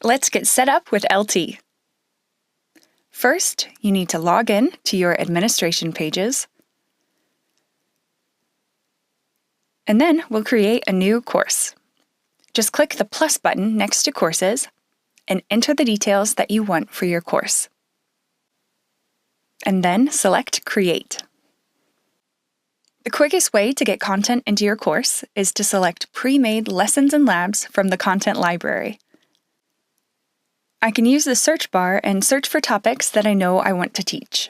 Let's get set up with LT. First, you need to log in to your administration pages. And then we'll create a new course. Just click the plus button next to Courses and enter the details that you want for your course. And then select Create. The quickest way to get content into your course is to select pre-made lessons and labs from the content library. I can use the search bar and search for topics that I know I want to teach.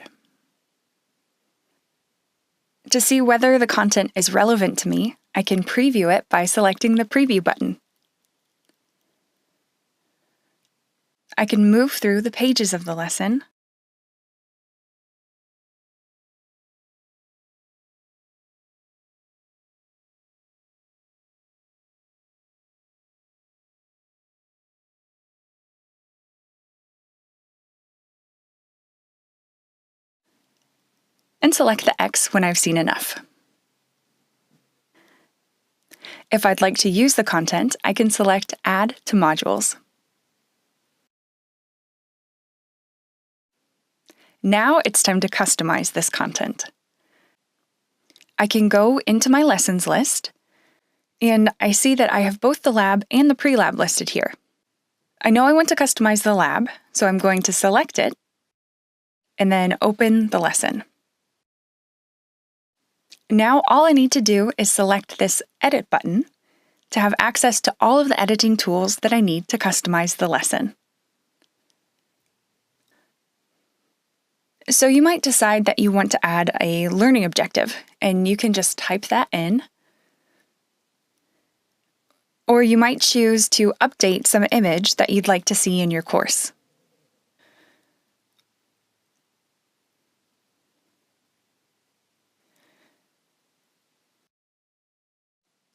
To see whether the content is relevant to me, I can preview it by selecting the Preview button. I can move through the pages of the lesson, and select the X when I've seen enough. If I'd like to use the content, I can select Add to Modules. Now it's time to customize this content. I can go into my lessons list, and I see that I have both the lab and the pre-lab listed here. I know I want to customize the lab, so I'm going to select it, and then open the lesson. Now all I need to do is select this Edit button to have access to all of the editing tools that I need to customize the lesson. So you might decide that you want to add a learning objective, and you can just type that in. Or you might choose to update some image that you'd like to see in your course.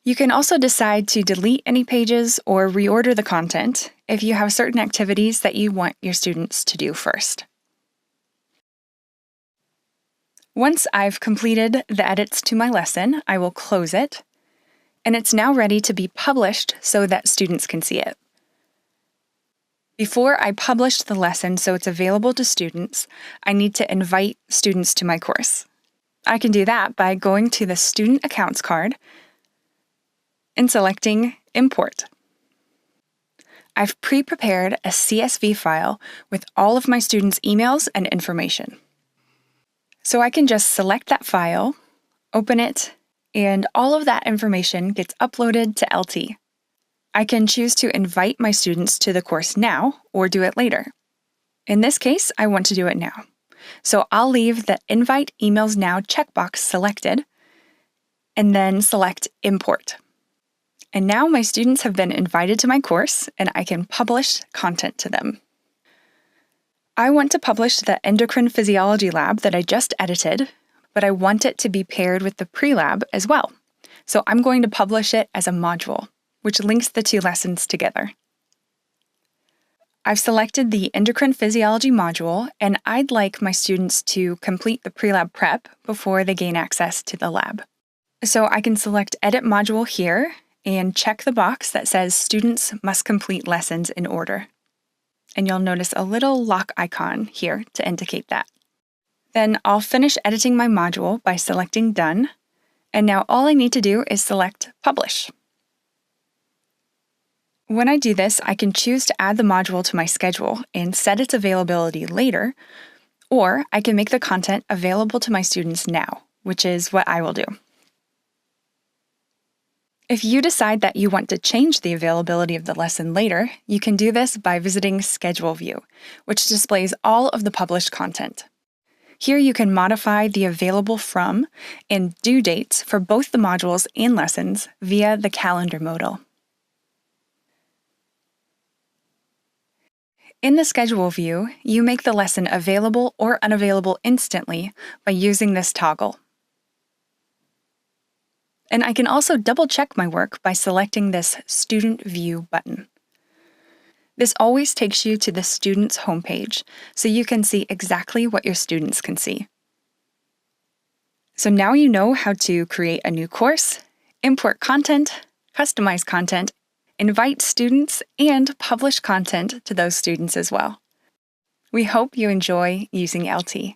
You can also decide to delete any pages or reorder the content if you have certain activities that you want your students to do first. Once I've completed the edits to my lesson, I will close it, and it's now ready to be published so that students can see it. Before I publish the lesson so it's available to students, I need to invite students to my course. I can do that by going to the Student Accounts card and selecting Import. I've pre-prepared a CSV file with all of my students' emails and information. So I can just select that file, open it, and all of that information gets uploaded to LT. I can choose to invite my students to the course now or do it later. In this case, I want to do it now. So I'll leave the Invite Emails Now checkbox selected and then select Import. And now my students have been invited to my course and I can publish content to them. I want to publish the endocrine physiology lab that I just edited, but I want it to be paired with the pre-lab as well. So I'm going to publish it as a module, which links the two lessons together. I've selected the endocrine physiology module, and I'd like my students to complete the pre-lab prep before they gain access to the lab. So I can select Edit Module here and check the box that says Students must complete lessons in order. And you'll notice a little lock icon here to indicate that. Then I'll finish editing my module by selecting Done, and now all I need to do is select Publish. When I do this, I can choose to add the module to my schedule and set its availability later, or I can make the content available to my students now, which is what I will do. If you decide that you want to change the availability of the lesson later, you can do this by visiting Schedule View, which displays all of the published content. Here you can modify the available from and due dates for both the modules and lessons via the calendar modal. In the Schedule view, you make the lesson available or unavailable instantly by using this toggle. And I can also double-check my work by selecting this Student View button. This always takes you to the student's homepage, so you can see exactly what your students can see. So now you know how to create a new course, import content, customize content, invite students, and publish content to those students as well. We hope you enjoy using LT.